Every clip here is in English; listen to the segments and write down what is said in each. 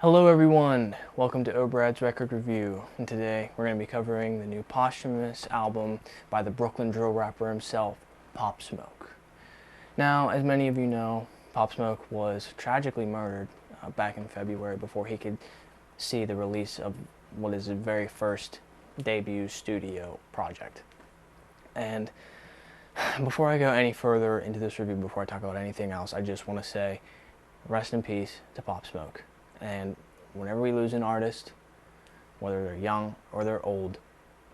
Hello everyone, welcome to Obrad's Record Review, and today we're going to be covering the new posthumous album by the Brooklyn drill rapper himself, Pop Smoke. Now, as many of you know, Pop Smoke was tragically murdered back in February before he could see the release of what is his very first debut studio project. And before I go any further into this review, before I talk about anything else, I just want to say rest in peace to Pop Smoke. And whenever we lose an artist, whether they're young or they're old,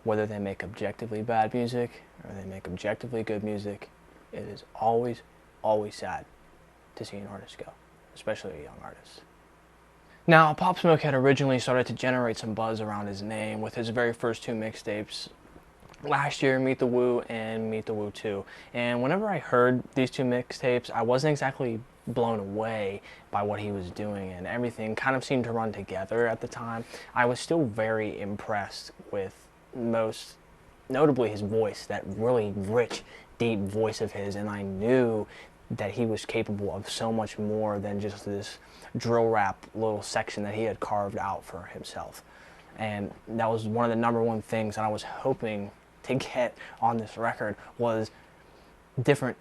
whether they make objectively bad music or they make objectively good music, it is always, always sad to see an artist go, especially a young artist. Now, Pop Smoke had originally started to generate some buzz around his name with his very first two mixtapes last year, Meet the Woo and Meet the Woo 2. And whenever I heard these two mixtapes, I wasn't exactly blown away by what he was doing, and everything kind of seemed to run together at the time. I was still very impressed with, most notably, his voice, that really rich, deep voice of his, and I knew that he was capable of so much more than just this drill rap little section that he had carved out for himself. And that was one of the number one things that I was hoping to get on this record, was different,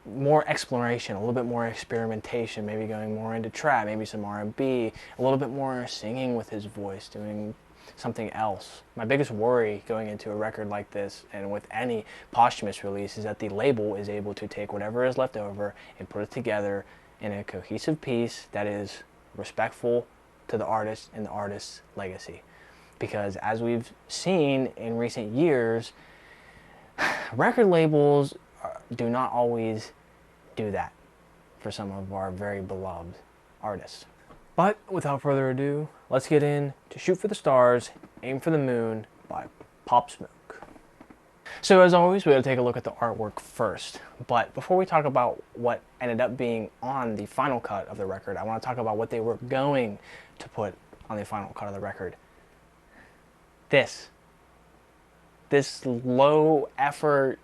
more exploration, a little bit more experimentation, maybe going more into trap, maybe some R&B, a little bit more singing with his voice, doing something else. My biggest worry going into a record like this, and with any posthumous release, is that the label is able to take whatever is left over and put it together in a cohesive piece that is respectful to the artist and the artist's legacy. Because as we've seen in recent years, record labels do not always do that for some of our very beloved artists. But without further ado, let's get in to Shoot for the Stars, Aim for the Moon by Pop Smoke. So as always, we gotta take a look at the artwork first. But before we talk about what ended up being on the final cut of the record, I want to talk about what they were going to put on the final cut of the record. This low effort,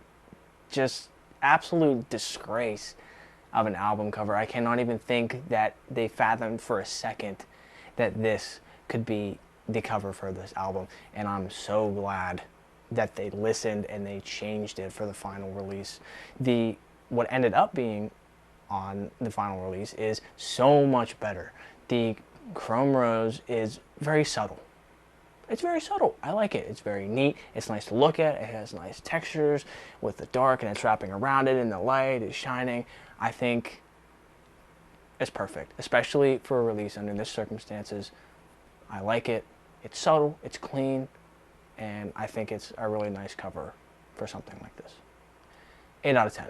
just absolute disgrace of an album cover. I cannot even think that they fathomed for a second that this could be the cover for this album, and I'm so glad that they listened and they changed it for the final release. What ended up being on the final release is so much better. The chrome rose is very subtle. It's very subtle. I like it. It's very neat. It's nice to look at. It has nice textures with the dark, and it's wrapping around it, and the light is shining. I think it's perfect, especially for a release under this circumstances. I like it. It's subtle. It's clean. And I think it's a really nice cover for something like this. 8 out of 10.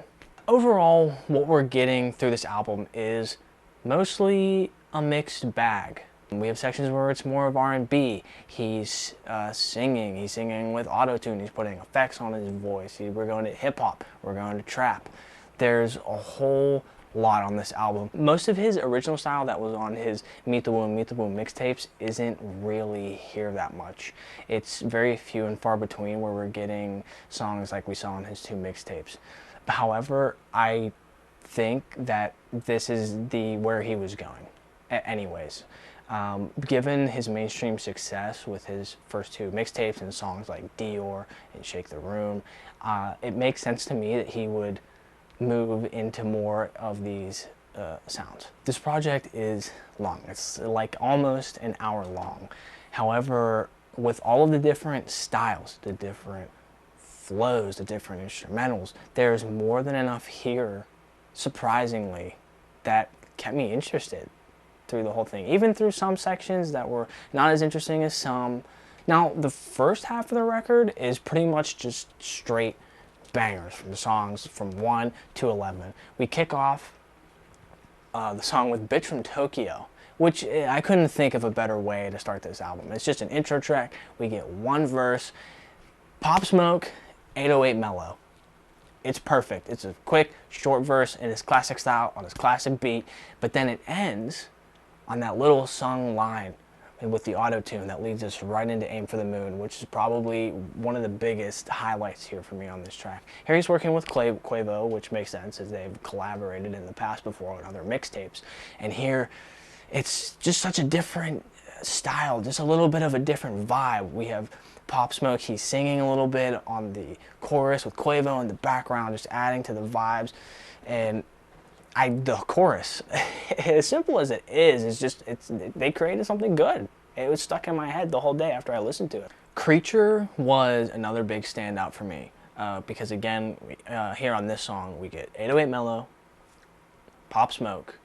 Overall, what we're getting through this album is mostly a mixed bag. We have sections where it's more of R&B. He's singing with auto-tune. He's putting effects on his voice. We're going to hip-hop. We're going to trap. There's a whole lot on this album. Most of his original style that was on his Meet the Woo and Meet the Woo mixtapes isn't really here that much. It's very few and far between where we're getting songs like we saw on his two mixtapes. However, I think that this is where he was going anyways. Given his mainstream success with his first two mixtapes and songs like Dior and Shake the Room, it makes sense to me that he would move into more of these sounds. This project is long. It's like almost an hour long. However, with all of the different styles, the different flows, the different instrumentals, there's more than enough here, surprisingly, that kept me interested through the whole thing, even through some sections that were not as interesting as some. Now, the first half of the record is pretty much just straight bangers from the songs from 1 to 11. We kick off the song with Bitch from Tokyo, which I couldn't think of a better way to start this album. It's just an intro track. We get one verse, Pop Smoke, 808 mellow. It's perfect. It's a quick, short verse in his classic style, on his classic beat, but then it ends on that little sung line with the auto-tune that leads us right into Aim for the Moon, which is probably one of the biggest highlights here for me on this track. Here he's working with Quavo, which makes sense as they've collaborated in the past before on other mixtapes. And here it's just such a different style, just a little bit of a different vibe. We have Pop Smoke, he's singing a little bit on the chorus with Quavo in the background, just adding to the vibes. And the chorus, as simple as it is just, they created something good. It was stuck in my head the whole day after I listened to it. Creature was another big standout for me because again, here on this song, we get 808 Mellow, Pop Smoke,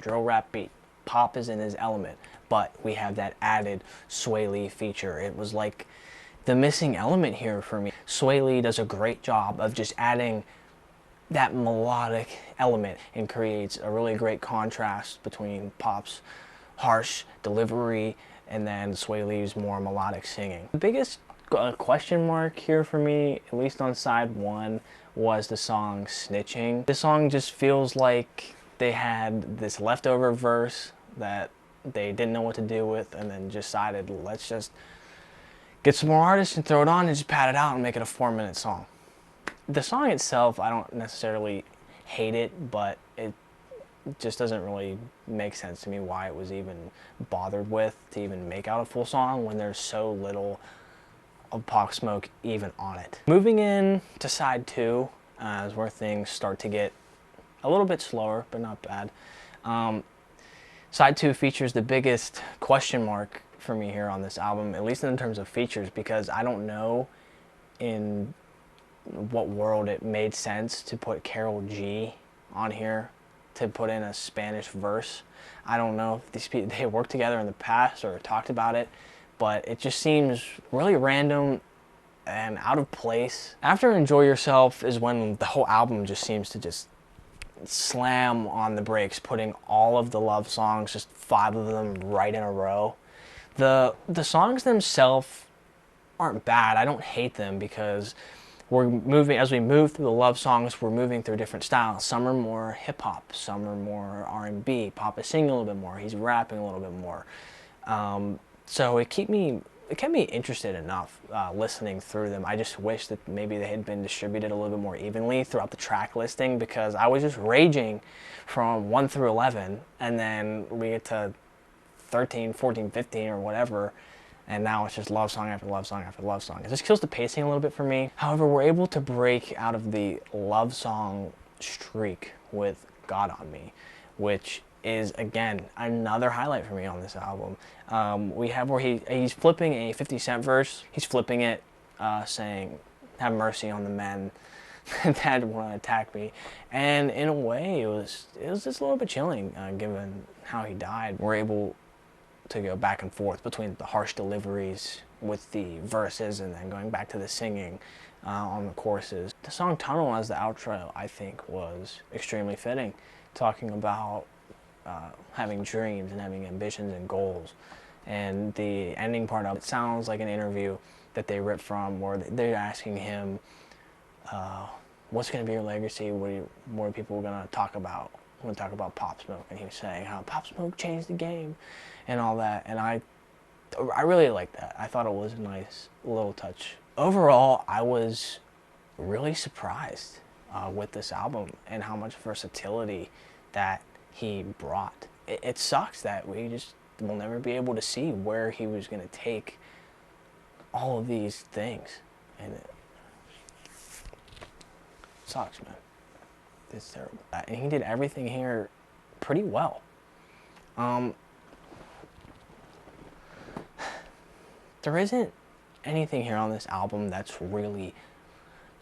drill rap beat. Pop is in his element, but we have that added Swae Lee feature. It was like the missing element here for me. Swae Lee does a great job of just adding that melodic element and creates a really great contrast between Pop's harsh delivery and then Swae Lee's more melodic singing. The biggest question mark here for me, at least on side one, was the song Snitching. This song just feels like they had this leftover verse that they didn't know what to do with and then decided, let's just get some more artists and throw it on and just pad it out and make it a 4-minute song. The song itself, I don't necessarily hate it, but it just doesn't really make sense to me why it was even bothered with to even make out a full song when there's so little of Pop Smoke even on it. Moving in to side two is where things start to get a little bit slower, but not bad. Side two features the biggest question mark for me here on this album, at least in terms of features, because I don't know in what world it made sense to put Karol G on here to put in a Spanish verse. I don't know if these people, they worked together in the past or talked about it, but it just seems really random and out of place. After Enjoy Yourself is when the whole album just seems to just slam on the brakes, putting all of the love songs, just 5 of them right in a row. The songs themselves aren't bad. I don't hate them because as we move through the love songs, we're moving through different styles. Some are more hip hop, some are more R&B. Pop is singing a little bit more, he's rapping a little bit more. So it kept me interested enough listening through them. I just wish that maybe they had been distributed a little bit more evenly throughout the track listing, because I was just raging from 1 through 11, and then we get to 13, 14, 15 or whatever, and now it's just love song after love song after love song. It just kills the pacing a little bit for me. However, we're able to break out of the love song streak with God on Me, which is, again, another highlight for me on this album. We have where he's flipping a 50 Cent verse. He's flipping it, saying, have mercy on the men that want to attack me. And in a way, it was just a little bit chilling, given how he died. We're able to go back and forth between the harsh deliveries with the verses and then going back to the singing on the choruses. The song Tunnel as the outro, I think, was extremely fitting, talking about having dreams and having ambitions and goals. And the ending part of it sounds like an interview that they ripped from, where they're asking him, what's going to be your legacy? What are people going to talk about? When we talk about Pop Smoke, and he was saying how Pop Smoke changed the game and all that, and I really liked that. I thought it was a nice little touch. Overall, I was really surprised with this album and how much versatility that he brought. It sucks that we just will never be able to see where he was going to take all of these things, and it sucks, man. It's terrible. And he did everything here pretty well. There isn't anything here on this album that's really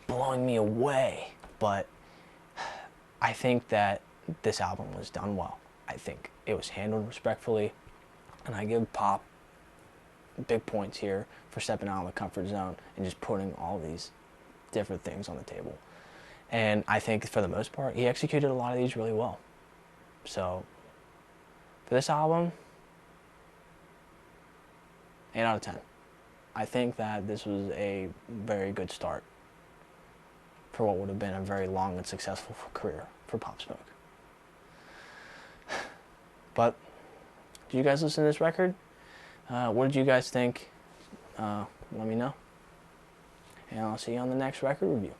blowing me away, but I think that this album was done well. I think it was handled respectfully, and I give Pop big points here for stepping out of the comfort zone and just putting all these different things on the table. And I think for the most part, he executed a lot of these really well. So for this album, 8 out of 10. I think that this was a very good start for what would have been a very long and successful career for Pop Smoke. But did you guys listen to this record? What did you guys think? Let me know. And I'll see you on the next record review.